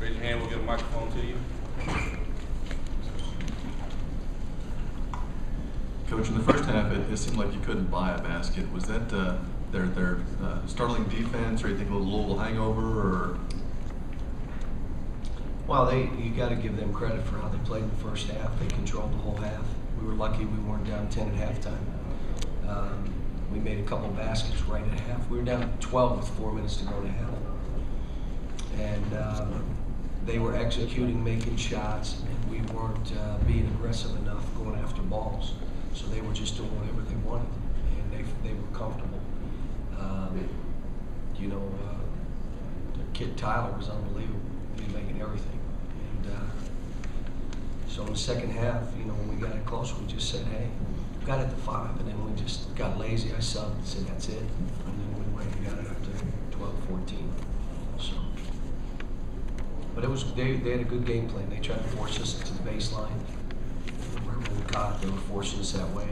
Raise your hand, we'll get a microphone to you. Coach, in the first half, it seemed like you couldn't buy a basket. Was that their startling defense, or you think a little hangover, or? Well, you got to give them credit for how they played in the first half. They controlled the whole half. We were lucky we weren't down 10 at halftime. We made a couple baskets right at half. We were down 12 with 4 minutes to go to half. And they were executing, making shots, and we weren't being aggressive enough going after balls. So they were just doing whatever they wanted, and they were comfortable. The kid Tyler was unbelievable. He was making everything. And so in the second half, when we got it close, we just said, hey, we got it to 5, and then we just got lazy. I subbed and said, that's it. And then we went and got it up to 12, 14. So, but it was, they had a good game plan. They tried to force us to the baseline. Wherever we caught, they were forcing us that way.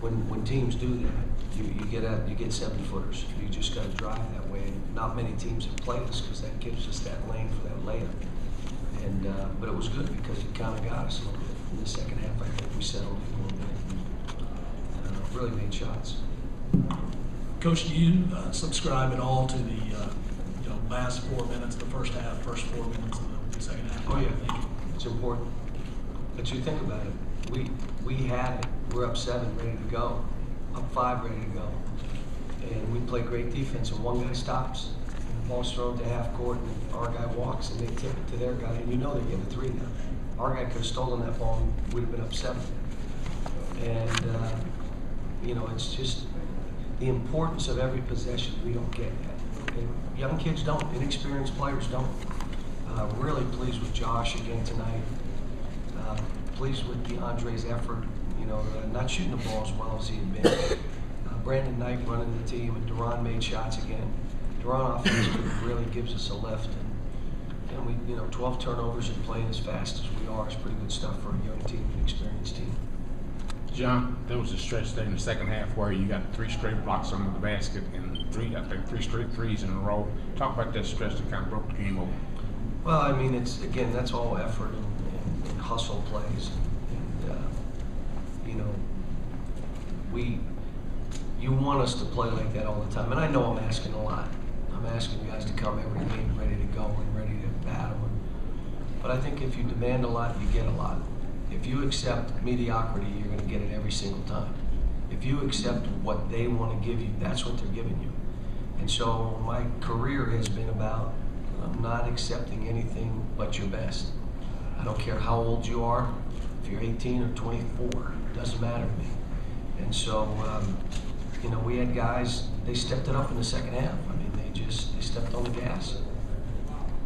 When teams do that, you get 7-footers. You just got to drive that way. And not many teams have played us because that gives us that lane for that layup. And but it was good because it kind of got us a little bit. In the second half, I think we settled in a little bit and really made shots. Coach, do you subscribe at all to the last 4 minutes of the first half, first 4 minutes of the second half? Oh yeah, it's important. But you think about it. We had it. We're up 7, ready to go. Up 5, ready to go. And we play great defense, and one guy stops. And the ball's thrown to half court, and our guy walks, and they tip it to their guy, and they're getting a 3 now. Our guy could have stolen that ball, and we'd have been up 7. And it's just the importance of every possession. We don't get that. And young kids don't. Inexperienced players don't. Really pleased with Josh again tonight. Pleased with DeAndre's effort. Not shooting the ball as well as he had been. Brandon Knight running the team, and Duran made shots again. Duran offensively really gives us a lift, and we, 12 turnovers and playing as fast as we are is pretty good stuff for a young team, an experienced team. John, there was a stretch there in the second half where you got 3 straight blocks under the basket and 3 straight threes in a row. Talk about that stretch that kind of broke the game over. Well, I mean, that's all effort and hustle plays. You want us to play like that all the time. And I know I'm asking a lot. I'm asking you guys to come every game ready to go and ready to battle. But I think if you demand a lot, you get a lot. If you accept mediocrity, you're going to get it every single time. If you accept what they want to give you, that's what they're giving you. And so my career has been about not accepting anything but your best. I don't care how old you are, if you're 18 or 24, it doesn't matter to me. And so, we had guys, they stepped it up in the second half. I mean, they stepped on the gas.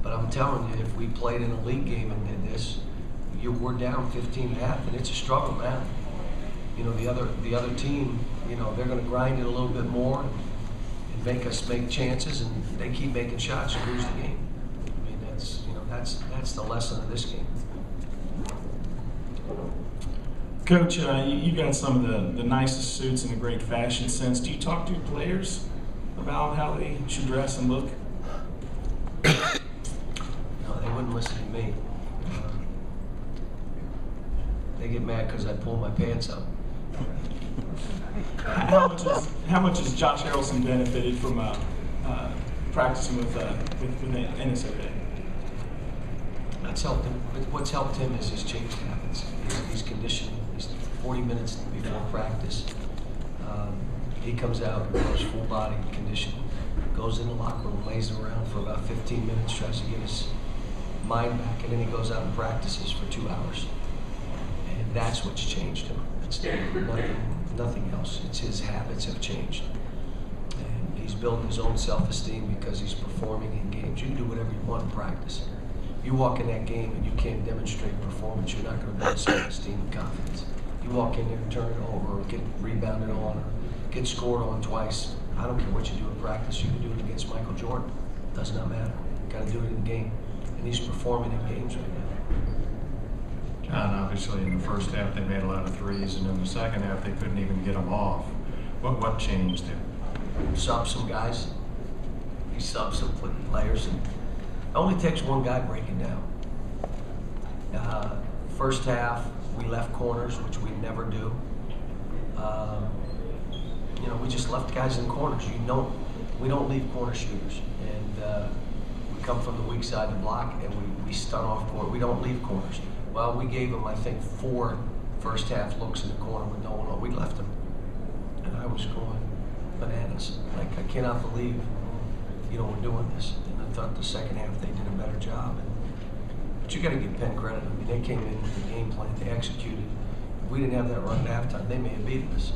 But I'm telling you, if we played in a league game and did this, we're down 15.5, and it's a struggle now. The other team, they're going to grind it a little bit more and make us make chances, and they keep making shots and lose the game. I mean, that's the lesson of this game. Coach, you got some of the nicest suits and a great fashion sense. Do you talk to your players about how they should dress and look? No, they wouldn't listen to me. They get mad because I pull my pants up. How much has Josh Harrelson benefited from practicing with the NSOA? That's helped him. What's helped him is his changed habits. He's conditioning. He's 40 minutes before practice. He comes out and goes full body conditioning. Goes in the locker room, lays around for about 15 minutes, tries to get his mind back, and then he goes out and practices for 2 hours. And that's what's changed him. It's nothing else. It's his habits have changed. And he's building his own self-esteem because he's performing in games. You can do whatever you want in practice. You walk in that game and you can't demonstrate performance, you're not going to build self-esteem and confidence. You walk in there and turn it over or get rebounded on or get scored on twice. I don't care what you do in practice. You can do it against Michael Jordan. Does not matter. You got to do it in the game. And he's performing in games right now. John, obviously in the first half they made a lot of threes, and in the second half they couldn't even get them off. What changed there? Sub some guys. He subs some players, and only takes one guy breaking down. First half, we left corners, which we never do. You know, we just left guys in corners. We don't leave corner shooters, and we come from the weak side of the block, and we stun off corner. We don't leave corners. Well, we gave them, I think, 4 first half looks in the corner with no one on. We left them, and I was going bananas. Like, I cannot believe, you know, we're doing this. And I thought the second half they did a better job. But you got to give Penn credit. I mean, they came in with the game plan, they executed. If we didn't have that run at halftime, they may have beaten us.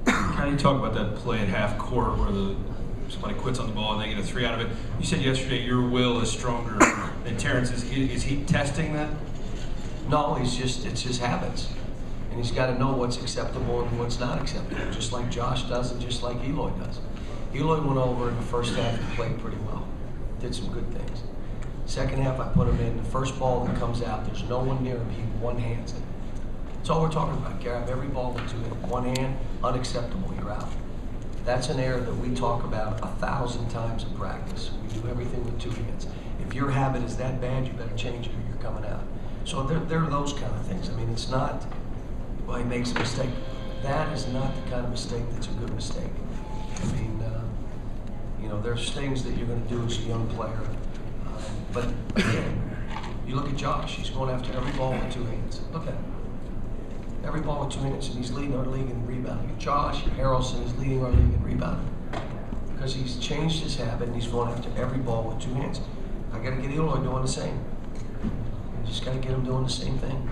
How do you talk about that play at half court where somebody quits on the ball and they get a 3 out of it? You said yesterday your will is stronger than Terrence's. Is he testing that? No, it's his habits. And he's got to know what's acceptable and what's not acceptable, just like Josh does and just like Eloy does. Eloy went over in the first half and played pretty well, did some good things. Second half, I put him in. The first ball that comes out, there's no one near him. He one-hands it. That's all we're talking about. Grab every ball with 2 hands. One hand, unacceptable, you're out. That's an error that we talk about 1,000 times in practice. We do everything with 2 hands. If your habit is that bad, you better change it or you're coming out. So there are those kind of things. I mean, it's not, well, he makes a mistake. That is not the kind of mistake that's a good mistake. I mean, you know, there's things that you're going to do as a young player. But again, you look at Josh, he's going after every ball with 2 hands. Look at him. Every ball with 2 hands, and he's leading our league in rebounding. Josh Harrelson is leading our league in rebounding because he's changed his habit and he's going after every ball with 2 hands. I got to get Eloy doing the same. You just got to get him doing the same thing.